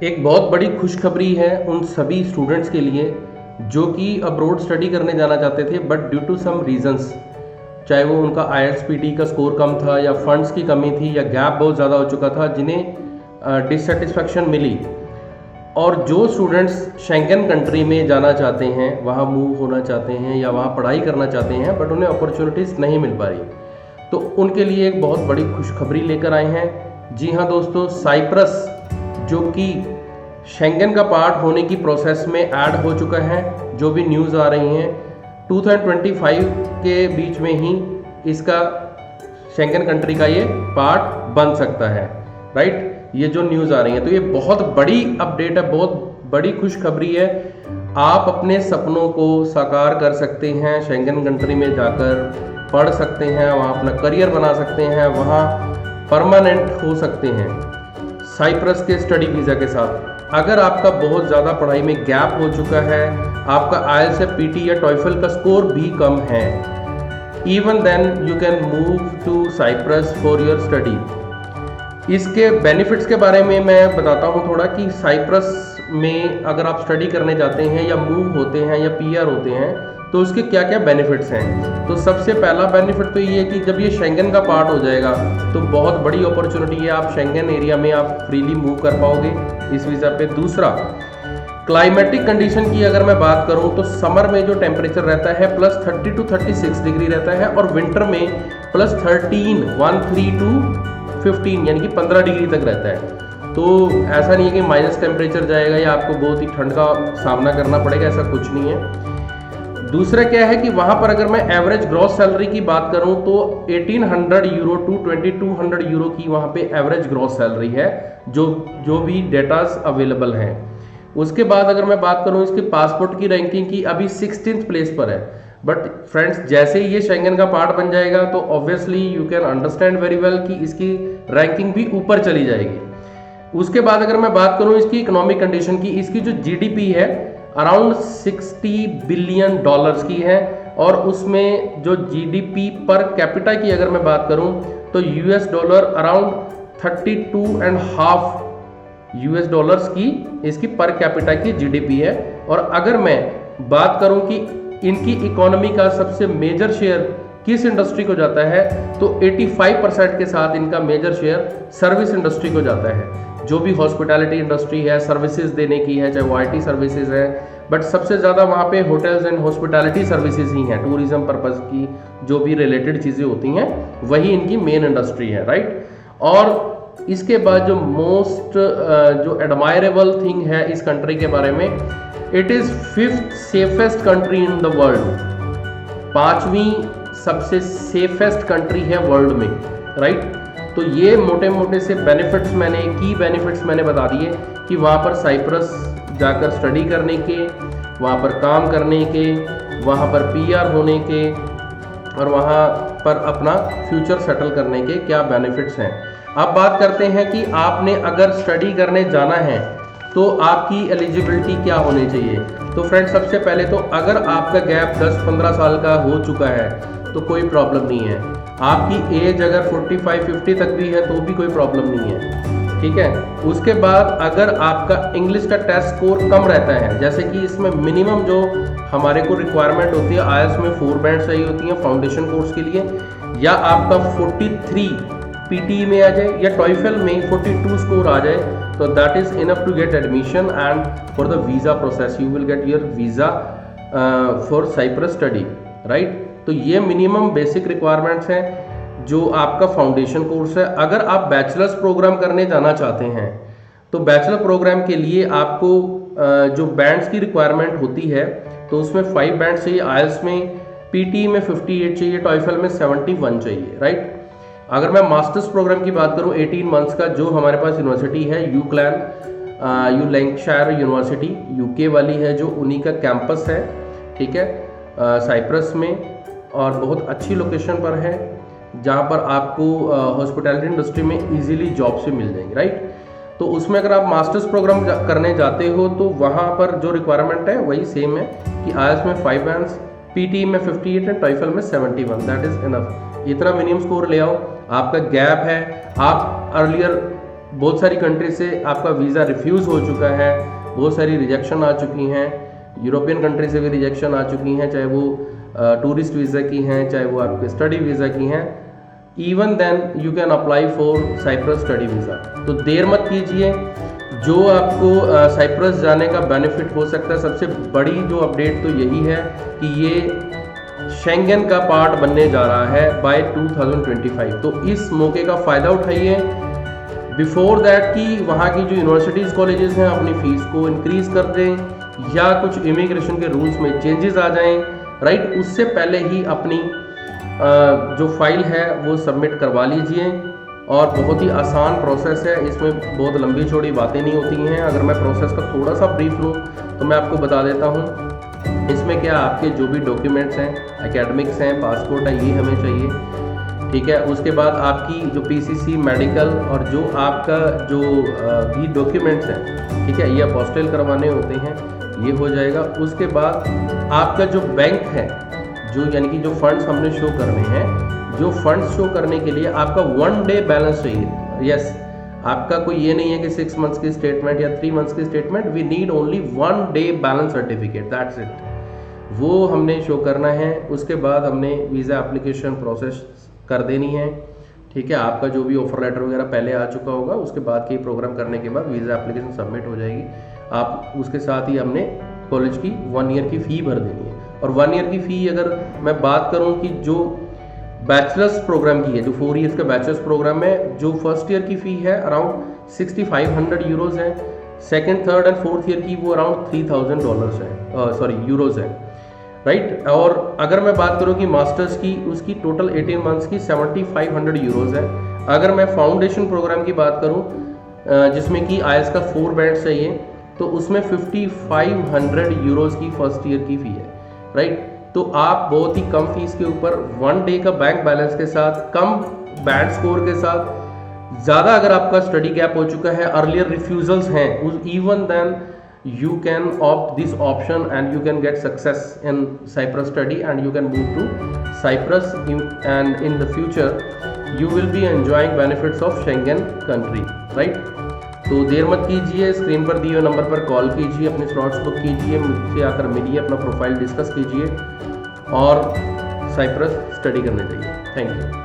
एक बहुत बड़ी खुशखबरी है उन सभी स्टूडेंट्स के लिए जो कि अब्रॉड स्टडी करने जाना चाहते थे, but due to some reasons, चाहे वो उनका IELTS-PT का स्कोर कम था या फंड्स की कमी थी या गैप बहुत ज़्यादा हो चुका था, जिन्हें डिससेटिस्फैक्शन मिली। और जो स्टूडेंट्स शेंगन कंट्री में जाना चाहते हैं, वहाँ मूव होना चाहते हैं या वहाँ पढ़ाई करना चाहते हैं, बट उन्हें अपॉर्चुनिटीज़ नहीं मिल पा रही, तो उनके लिए एक बहुत बड़ी खुशखबरी लेकर आए हैं। जी हाँ दोस्तों, साइप्रस जो कि शेंगन का पार्ट होने की प्रोसेस में ऐड हो चुका है, जो भी न्यूज़ आ रही हैं 2025 के बीच में ही इसका शेंगन कंट्री का ये पार्ट बन सकता है, राइट। ये जो न्यूज़ आ रही है तो ये बहुत बड़ी अपडेट है, बहुत बड़ी खुशखबरी है। आप अपने सपनों को साकार कर सकते हैं, शेंगन कंट्री में जाकर पढ़ सकते हैं, वहाँ अपना करियर बना सकते हैं, वहाँ परमानेंट हो सकते हैं साइप्रस के स्टडी वीज़ा के साथ। अगर आपका बहुत ज़्यादा पढ़ाई में गैप हो चुका है, आपका IELTS या PT या TOEFL का स्कोर भी कम है, even then you can move to Cyprus for your study. इसके बेनिफिट्स के बारे में मैं बताता हूँ थोड़ा कि साइप्रस में अगर आप स्टडी करने जाते हैं या मूव होते हैं या PR होते हैं तो उसके क्या क्या बेनिफिट्स हैं। तो सबसे पहला बेनिफिट तो ये है कि जब ये शेंगन का पार्ट हो जाएगा तो बहुत बड़ी अपॉर्चुनिटी है, आप शेंगन एरिया में आप फ्रीली मूव कर पाओगे इस वीज़ा पे। दूसरा, क्लाइमेटिक कंडीशन की अगर मैं बात करूं तो समर में जो टेम्परेचर रहता है +30 to 36 डिग्री रहता है, और विंटर में +13 to 15 यानी कि 15 डिग्री तक रहता है। तो ऐसा नहीं है कि माइनस टेम्परेचर जाएगा या आपको बहुत ही ठंड का सामना करना पड़ेगा, ऐसा कुछ नहीं है। दूसरा क्या है कि वहाँ पर अगर मैं एवरेज ग्रॉस सैलरी की बात करूँ तो 1800 यूरो टू 2200 यूरो की वहाँ पे एवरेज ग्रॉस सैलरी है, जो भी डेटास अवेलेबल हैं। उसके बाद अगर मैं बात करूँ इसके पासपोर्ट की रैंकिंग की, अभी 16th प्लेस पर है, बट फ्रेंड्स जैसे ही ये शेंगन का पार्ट बन जाएगा तो obviously you can understand very well कि इसकी रैंकिंग भी ऊपर चली जाएगी। उसके बाद अगर मैं बात करूँ इसकी इकोनॉमिक कंडीशन की, इसकी जो GDP है अराउंड $60 बिलियन की है, और उसमें जो GDP पर कैपिटा की अगर मैं बात करूं तो $, अराउंड 32.5 US की इसकी पर कैपिटा की GDP है। और अगर मैं बात करूं कि इनकी इकोनॉमी का सबसे मेजर शेयर किस इंडस्ट्री को जाता है तो 85% के साथ इनका मेजर शेयर सर्विस इंडस्ट्री को जाता है, जो भी हॉस्पिटैलिटी इंडस्ट्री है, सर्विसेज देने की है, चाहे वो IT सर्विसेज है, बट सबसे ज़्यादा वहाँ पे होटल्स एंड हॉस्पिटैलिटी सर्विसेज ही हैं, टूरिज्म पर्पज़ की जो भी रिलेटेड चीज़ें होती हैं वही इनकी मेन इंडस्ट्री है, राइट। और इसके बाद जो मोस्ट जो एडमायरेबल थिंग है इस कंट्री के बारे में, it is 5th safest country in the world, 5वीं सबसे सेफेस्ट कंट्री है वर्ल्ड में, राइट। तो ये मोटे मोटे से बेनिफिट्स की बेनिफिट्स मैंने बता दिए कि वहाँ पर साइप्रस जाकर स्टडी करने के, वहाँ पर काम करने के, वहाँ पर PR होने के और वहाँ पर अपना फ्यूचर सेटल करने के क्या बेनिफिट्स हैं। अब बात करते हैं कि आपने अगर स्टडी करने जाना है तो आपकी एलिजिबिलिटी क्या होनी चाहिए। तो फ्रेंड्स सबसे पहले तो अगर आपका गैप 10-15 साल का हो चुका है तो कोई प्रॉब्लम नहीं है, आपकी एज अगर 45-50 तक भी है तो भी कोई प्रॉब्लम नहीं है, ठीक है। उसके बाद अगर आपका इंग्लिश का टेस्ट स्कोर कम रहता है, जैसे कि इसमें मिनिमम जो हमारे को रिक्वायरमेंट होती है IELTS में 4 बैंड चाहिए होती हैं फाउंडेशन कोर्स के लिए, या आपका 43 PT में आ जाए या TOEFL में 42 स्कोर आ जाए, तो that is enough to get admission and for the visa process you will get your visa for Cyprus study, right. तो ये मिनिमम बेसिक रिक्वायरमेंट्स हैं जो आपका फाउंडेशन कोर्स है। अगर आप बैचलर्स प्रोग्राम करने जाना चाहते हैं तो बैचलर प्रोग्राम के लिए आपको जो बैंड्स की रिक्वायरमेंट होती है तो उसमें 5 बैंड चाहिए, IELTS में, PT में 58 चाहिए, TOEFL में 71 चाहिए, राइट। अगर मैं मास्टर्स प्रोग्राम की बात करूं 18 मंथ्स का, जो हमारे पास यूनिवर्सिटी है यू लैंकशायर यूनिवर्सिटी UK वाली है, जो उन्हीं का कैंपस है, ठीक है, साइप्रस में, और बहुत अच्छी लोकेशन पर है जहाँ पर आपको हॉस्पिटैलिटी इंडस्ट्री में इजीली जॉब से मिल जाएंगे, राइट। तो उसमें अगर आप मास्टर्स प्रोग्राम करने जाते हो तो वहाँ पर जो रिक्वायरमेंट है वही सेम है कि IELTS में 5 बैंड्स, PT में 58 एंड TOEFL में 71, दैट इज इनफ। इतना मिनिमम स्कोर ले आओ। आपका गैप है, आप अर्लियर बहुत सारी कंट्री से आपका वीज़ा रिफ्यूज़ हो चुका है, बहुत सारी रिजेक्शन आ चुकी हैं, यूरोपियन कंट्री से भी रिजेक्शन आ चुकी हैं, चाहे वो टूरिस्ट वीज़ा की हैं, चाहे वो आपके स्टडी वीज़ा की हैं। Even then you can apply for Cyprus study visa. तो देर मत कीजिए, जो आपको साइप्रस जाने का बेनिफिट हो सकता है, सबसे बड़ी जो अपडेट तो यही है कि ये शेंगन का पार्ट बनने जा रहा है बाय 2025। तो इस मौके का फ़ायदा उठाइए बिफोर दैट कि वहाँ की जो यूनिवर्सिटीज़ कॉलेजेस हैं अपनी फ़ीस को इंक्रीज़ कर दें या कुछ इमिग्रेशन के रूल्स में चेंजेस आ जाएं, राइट। उससे पहले ही अपनी जो फाइल है वो सबमिट करवा लीजिए, और बहुत ही आसान प्रोसेस है, इसमें बहुत लंबी चौड़ी बातें नहीं होती हैं। अगर मैं प्रोसेस का थोड़ा सा ब्रीफ लूँ तो मैं आपको बता देता हूँ। इसमें क्या, आपके जो भी डॉक्यूमेंट्स हैं, एकेडमिक्स हैं, पासपोर्ट है, ये हमें चाहिए, ठीक है। उसके बाद आपकी जो पीसीसी, मेडिकल और जो आपका जो भी डॉक्यूमेंट्स हैं, ठीक है, ये अपोस्टिल करवाने होते हैं, ये हो जाएगा। उसके बाद आपका जो बैंक है, जो यानी कि जो फंड्स हमने शो करने हैं, जो फंड्स शो करने के लिए आपका 1 डे बैलेंस चाहिए। यस, आपका कोई ये नहीं है कि 6 मंथ्स की स्टेटमेंट या 3 मंथ्स की statement, we need only 1 day balance certificate, that's it. वो हमने शो करना है। उसके बाद हमने वीज़ा एप्लीकेशन प्रोसेस कर देनी है, ठीक है। आपका जो भी ऑफर लेटर वगैरह पहले आ चुका होगा, उसके बाद के प्रोग्राम करने के बाद वीज़ा एप्लीकेशन सबमिट हो जाएगी। आप उसके साथ ही हमने कॉलेज की 1 ईयर की फ़ी भर देनी है। और 1 ईयर की फ़ी अगर मैं बात करूं कि जो बैचलर्स प्रोग्राम की है, जो 4 ईयर्स का बैचलर्स प्रोग्राम है, जो फर्स्ट ईयर की फ़ी है अराउंड 6500 यूरोज़ है, second, third and fourth year की वो अराउंड $3000 है, यूरोज़ है, राइट। और अगर मैं बात करूं कि मास्टर्स की, उसकी टोटल 18 मंथ्स की 7500 यूरोज़ है। अगर मैं फाउंडेशन प्रोग्राम की बात करूं जिसमें कि आईएएस का 4 बैंड चाहिए, तो उसमें 5500 यूरोज़ की फर्स्ट ईयर की फ़ी है, राइट। तो आप बहुत ही कम फीस के ऊपर 1 डे का बैंक बैलेंस के साथ, कम बैंड स्कोर के साथ, ज़्यादा अगर आपका स्टडी गैप हो चुका है, अर्लियर रिफ्यूजल्स हैं, even then you can opt this option and you can get success in Cyprus study and you can move to Cyprus and in the future you will be enjoying benefits of Schengen country, right। तो देर मत कीजिए, screen पर दिए हुए number पर call कीजिए, अपने स्लॉट्स बुक कीजिए, मुझसे आकर मिलिए, अपना प्रोफाइल डिस्कस कीजिए और साइप्रस स्टडी करने जाइए। Thank you.